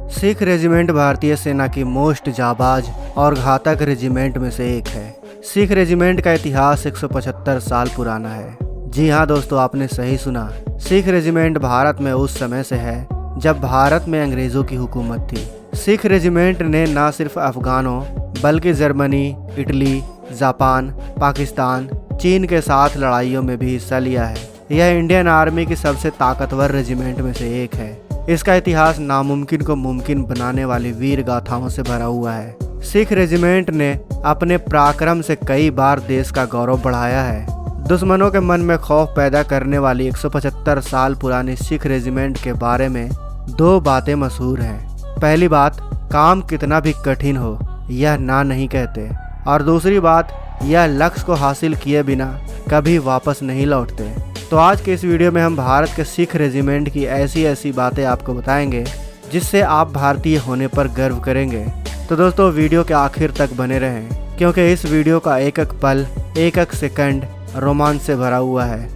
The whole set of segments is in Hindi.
सिख रेजिमेंट भारतीय सेना की मोस्ट जाबाज और घातक रेजिमेंट में से एक है। सिख रेजिमेंट का इतिहास 175 साल पुराना है। जी हाँ दोस्तों, आपने सही सुना। सिख रेजिमेंट भारत में उस समय से है जब भारत में अंग्रेजों की हुकूमत थी। सिख रेजिमेंट ने न सिर्फ अफगानों बल्कि जर्मनी, इटली, जापान, पाकिस्तान, चीन के साथ लड़ाइयों में भी हिस्सा लिया है। यह इंडियन आर्मी की सबसे ताकतवर रेजिमेंट में से एक है। इसका इतिहास नामुमकिन को मुमकिन बनाने वाली वीर गाथाओं से भरा हुआ है। सिख रेजिमेंट ने अपने पराक्रम से कई बार देश का गौरव बढ़ाया है। दुश्मनों के मन में खौफ पैदा करने वाली 175 साल पुरानी सिख रेजिमेंट के बारे में दो बातें मशहूर हैं। पहली बात, काम कितना भी कठिन हो यह ना नहीं कहते, और दूसरी बात, यह लक्ष्य को हासिल किए बिना कभी वापस नहीं लौटते। तो आज के इस वीडियो में हम भारत के सिख रेजिमेंट की ऐसी बातें आपको बताएंगे जिससे आप भारतीय होने पर गर्व करेंगे। तो दोस्तों, वीडियो के आखिर तक बने रहें, क्योंकि इस वीडियो का एक एक पल, एक एक सेकंड रोमांच से भरा हुआ है।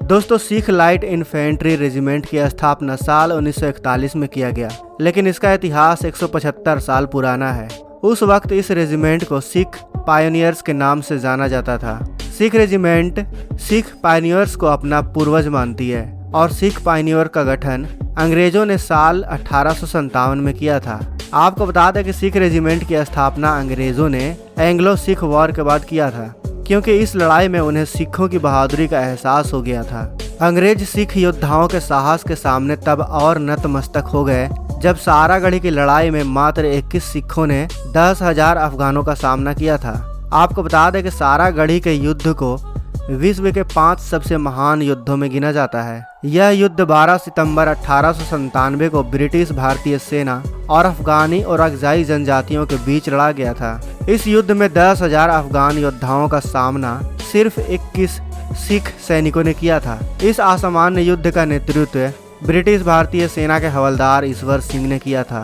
दोस्तों, सिख लाइट इन्फेंट्री रेजिमेंट की स्थापना साल 1941 में किया गया, लेकिन इसका इतिहास 175 साल पुराना है। उस वक्त इस रेजिमेंट को सिख पायनियर्स के नाम से जाना जाता था। सिख रेजिमेंट सिख पायनियर्स को अपना पूर्वज मानती है, और सिख पायनियर का गठन अंग्रेजों ने साल 1857 में किया था। आपको बता दें कि सिख रेजिमेंट की स्थापना अंग्रेजों ने एंग्लो सिख वॉर के बाद किया था, क्योंकि इस लड़ाई में उन्हें सिखों की बहादुरी का एहसास हो गया था। अंग्रेज सिख योद्धाओं के साहस के सामने तब और नतमस्तक हो गए जब सारागढ़ी की लड़ाई में मात्र 21 सिखों ने 10,000 अफगानों का सामना किया था। आपको बता दें कि सारागढ़ी के युद्ध को विश्व के 5 सबसे महान युद्धों में गिना जाता है। यह युद्ध 12 सितंबर 1897 को ब्रिटिश भारतीय सेना और अफगानी और अगजाई जनजातियों के बीच लड़ा गया था। इस युद्ध में 10,000 अफगान योद्धाओं का सामना सिर्फ 21 सिख सैनिकों ने किया था। इस असामान्य युद्ध का नेतृत्व ब्रिटिश भारतीय सेना के हवलदार ईश्वर सिंह ने किया था।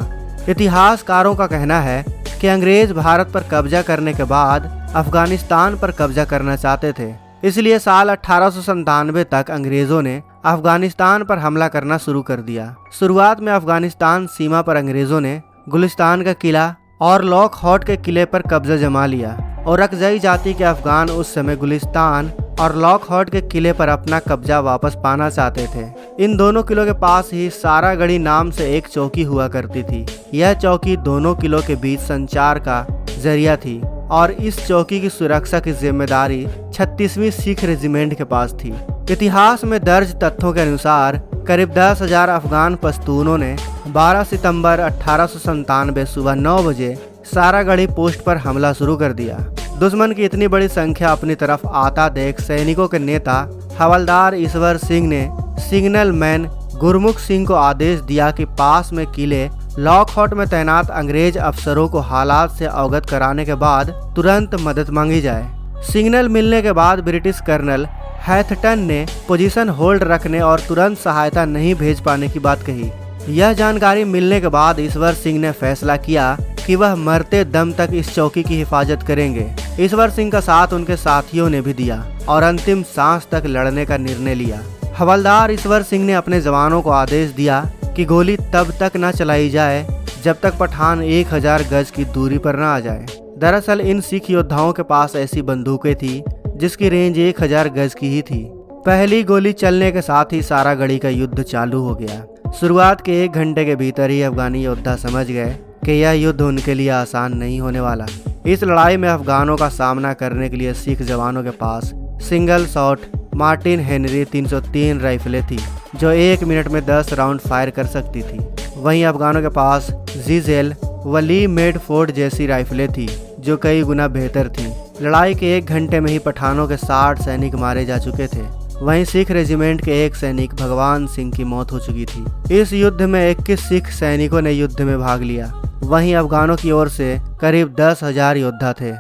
इतिहासकारों का कहना है कि अंग्रेज भारत पर कब्जा करने के बाद अफगानिस्तान पर कब्जा करना चाहते थे, इसलिए साल 1897 तक अंग्रेजों ने अफगानिस्तान पर हमला करना शुरू कर दिया। शुरुआत में अफगानिस्तान सीमा पर अंग्रेजों ने गुलिस्तान का किला और लॉकहार्ट के किले पर कब्जा जमा लिया, और अकजई जाति के अफगान उस समय गुलिस्तान और लॉकहार्ट के किले पर अपना कब्जा वापस पाना चाहते थे। इन दोनों किलों के पास ही सारागढ़ी नाम से एक चौकी हुआ करती थी। यह चौकी दोनों किलों के बीच संचार का जरिया थी, और इस चौकी की सुरक्षा की जिम्मेदारी 36वीं सिख रेजिमेंट के पास थी। इतिहास में दर्ज तथ्यों के अनुसार करीब 10,000 अफगान पश्तूनों ने 12 सितंबर 1897 सुबह 9 बजे सारागढ़ी पोस्ट पर हमला शुरू कर दिया। दुश्मन की इतनी बड़ी संख्या अपनी तरफ आता देख सैनिकों के नेता हवलदार ईश्वर सिंह ने सिग्नल मैन गुरमुख सिंह को आदेश दिया कि पास में किले लॉकहार्ट में तैनात अंग्रेज अफसरों को हालात से अवगत कराने के बाद तुरंत मदद मांगी जाए। सिग्नल मिलने के बाद ब्रिटिश कर्नल हैथटन ने पोजीशन होल्ड रखने और तुरंत सहायता नहीं भेज पाने की बात कही। यह जानकारी मिलने के बाद ईश्वर सिंह ने फैसला किया कि वह मरते दम तक इस चौकी की हिफाजत करेंगे। ईश्वर सिंह का साथ उनके साथियों ने भी दिया और अंतिम सांस तक लड़ने का निर्णय लिया। हवलदार ईश्वर सिंह ने अपने जवानों को आदेश दिया कि गोली तब तक न चलाई जाए जब तक पठान 1000 गज की दूरी पर न आ जाए। दरअसल इन सिख योद्धाओं के पास ऐसी बंदूकें थी जिसकी रेंज 1000 गज की ही थी। पहली गोली चलने के साथ ही सारागढ़ी का युद्ध चालू हो गया। शुरुआत के 1 घंटे के भीतर ही अफगानी योद्धा समझ गए कि यह युद्ध उनके लिए आसान नहीं होने वाला। इस लड़ाई में अफगानों का सामना करने के लिए सिख जवानों के पास सिंगल शॉट मार्टिन हेनरी 303 राइफलें थी, जो 1 मिनट में 10 राउंड फायर कर सकती थी। वहीं अफगानों के पास जीजेल वली मेडफोर्ड जैसी राइफलें थी, जो कई गुना बेहतर थी। लड़ाई के 1 घंटे में ही पठानों के 60 सैनिक मारे जा चुके थे। वहीं सिख रेजिमेंट के एक सैनिक भगवान सिंह की मौत हो चुकी थी। इस युद्ध में 21 सिख सैनिकों ने युद्ध में भाग लिया। वहीं अफगानों की ओर से करीब 10,000 योद्धा थे।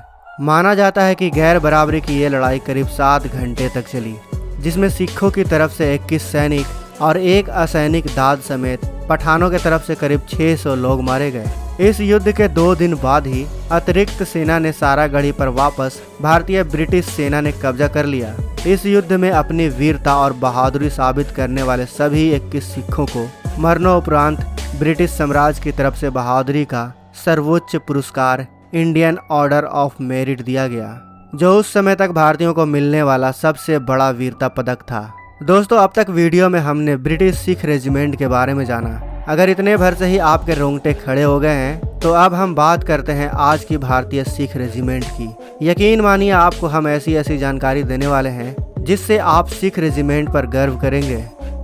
माना जाता है कि गैर बराबरी की ये लड़ाई करीब 7 घंटे तक चली, जिसमें सिखों की तरफ से 21 सैनिक और एक असैनिक दाद समेत पठानों की तरफ से करीब 600 लोग मारे गए। इस युद्ध के 2 दिन बाद ही अतिरिक्त सेना ने सारागढ़ी पर वापस भारतीय ब्रिटिश सेना ने कब्जा कर लिया। इस युद्ध में अपनी वीरता और बहादुरी साबित करने वाले सभी 21 सिखों को मरणोपरांत ब्रिटिश साम्राज्य की तरफ से बहादुरी का सर्वोच्च पुरस्कार इंडियन ऑर्डर ऑफ मेरिट दिया गया, जो उस समय तक भारतीयों को मिलने वाला सबसे बड़ा वीरता पदक था। दोस्तों, अब तक वीडियो में हमने ब्रिटिश सिख रेजिमेंट के बारे में जाना। अगर इतने भर से ही आपके रोंगटे खड़े हो गए हैं तो अब हम बात करते हैं आज की भारतीय सिख रेजिमेंट की। यकीन मानिए, आपको हम ऐसी जानकारी देने वाले हैं जिससे आप सिख रेजिमेंट पर गर्व करेंगे।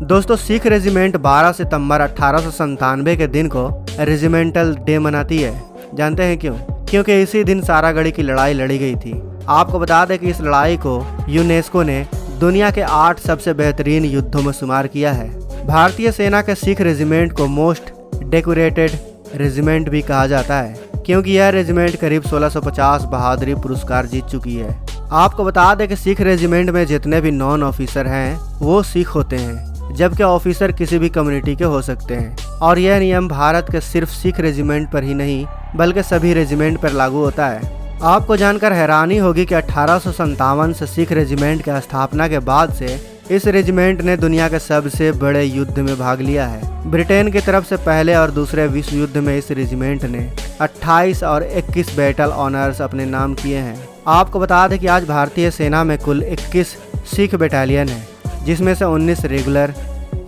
दोस्तों, सिख रेजिमेंट 12 सितंबर 1897 के दिन को रेजिमेंटल डे मनाती है। जानते हैं क्यों? क्योंकि इसी दिन सारागढ़ी की लड़ाई लड़ी गई थी। आपको बता दें कि इस लड़ाई को यूनेस्को ने दुनिया के 8 सबसे बेहतरीन युद्धों में शुमार किया है। भारतीय सेना के सिख रेजिमेंट को मोस्ट डेकोरेटेड रेजिमेंट भी कहा जाता है, क्योंकि यह रेजिमेंट करीब 1650 बहादुरी पुरस्कार जीत चुकी है। आपको बता दें कि सिख रेजिमेंट में जितने भी नॉन ऑफिसर हैं वो सिख होते हैं, जबकि ऑफिसर किसी भी कम्युनिटी के हो सकते हैं। और यह नियम भारत के सिर्फ सिख रेजिमेंट पर ही नहीं बल्कि सभी रेजिमेंट पर लागू होता है। आपको जानकर हैरानी होगी कि 1857 से सिख रेजिमेंट की स्थापना के बाद से इस रेजिमेंट ने दुनिया के सबसे बड़े युद्ध में भाग लिया है। ब्रिटेन की तरफ से पहले और दूसरे विश्व युद्ध में इस रेजिमेंट ने 28 और 21 बैटल ऑनर्स अपने नाम किए हैं। आपको बता दें कि आज भारतीय सेना में कुल 21 सिख बटालियन है, जिसमें से 19 रेगुलर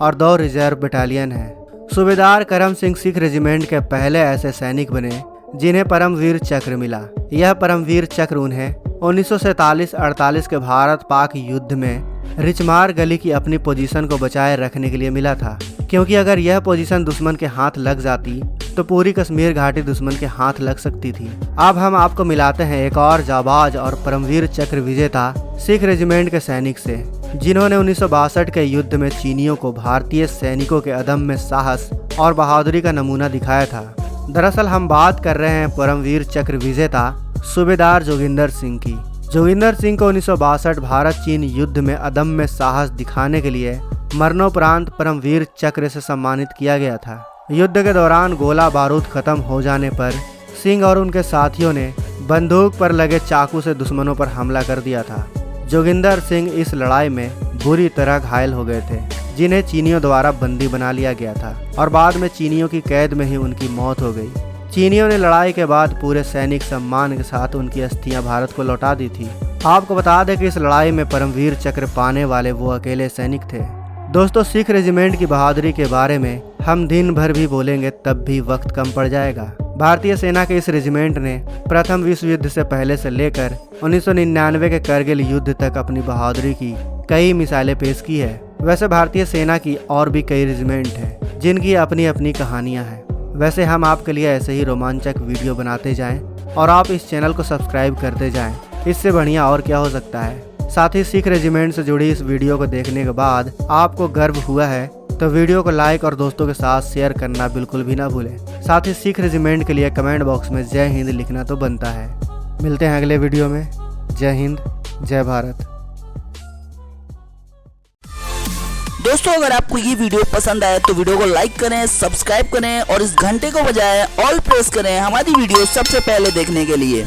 और 2 रिजर्व बटालियन है। सूबेदार करम सिंह सिख रेजिमेंट के पहले ऐसे सैनिक बने जिन्हें परमवीर चक्र मिला। यह परमवीर चक्र उन्हें 1947-48 के भारत पाक युद्ध में रिचमार गली की अपनी पोजीशन को बचाए रखने के लिए मिला था, क्योंकि अगर यह पोजीशन दुश्मन के हाथ लग जाती तो पूरी कश्मीर घाटी दुश्मन के हाथ लग सकती थी। अब हम आपको मिलाते हैं एक और जाबाज और परमवीर चक्र विजेता सिख रेजिमेंट के सैनिक से, जिन्होंने 1962 के युद्ध में चीनियों को भारतीय सैनिकों के अदम्य साहस और बहादुरी का नमूना दिखाया था। दरअसल हम बात कर रहे हैं परमवीर चक्र विजेता सूबेदार जोगिंदर सिंह की। जोगिंदर सिंह को 1962 भारत चीन युद्ध में अदम्य साहस दिखाने के लिए मरणोपरांत परमवीर चक्र से सम्मानित किया गया था। युद्ध के दौरान गोला बारूद खत्म हो जाने पर सिंह और उनके साथियों ने बंदूक पर लगे चाकू से दुश्मनों पर हमला कर दिया था। जोगिंदर सिंह इस लड़ाई में बुरी तरह घायल हो गए थे, जिन्हें चीनियों द्वारा बंदी बना लिया गया था और बाद में चीनियों की कैद में ही उनकी मौत हो गई। चीनियों ने लड़ाई के बाद पूरे सैनिक सम्मान के साथ उनकी अस्थियां भारत को लौटा दी थी। आपको बता दें कि इस लड़ाई में परमवीर चक्र पाने वाले वो अकेले सैनिक थे। दोस्तों, सिख रेजिमेंट की बहादुरी के बारे में हम दिन भर भी बोलेंगे तब भी वक्त कम पड़ जाएगा। भारतीय सेना के इस रेजिमेंट ने प्रथम विश्व युद्ध से पहले से लेकर 1999 के करगिल युद्ध तक अपनी बहादुरी की कई मिसालें पेश की है। वैसे भारतीय सेना की और भी कई रेजिमेंट हैं जिनकी अपनी अपनी कहानियां हैं। वैसे हम आपके लिए ऐसे ही रोमांचक वीडियो बनाते जाएं और आप इस चैनल को सब्सक्राइब करते जाएं। इससे बढ़िया और क्या हो सकता है। साथ ही सिख रेजिमेंट से जुड़ी इस वीडियो को देखने के बाद आपको गर्व हुआ है तो वीडियो को लाइक और दोस्तों के साथ शेयर करना बिल्कुल भी ना भूलें। साथ ही सिख रेजिमेंट के लिए कमेंट बॉक्स में जय हिंद लिखना तो बनता है। मिलते हैं अगले वीडियो में। जय हिंद, जय भारत। दोस्तों, अगर आपको ये वीडियो पसंद आए तो वीडियो को लाइक करें, सब्सक्राइब करें और इस घंटे को बजाय ऑल प्रेस करें हमारी वीडियो सबसे पहले देखने के लिए।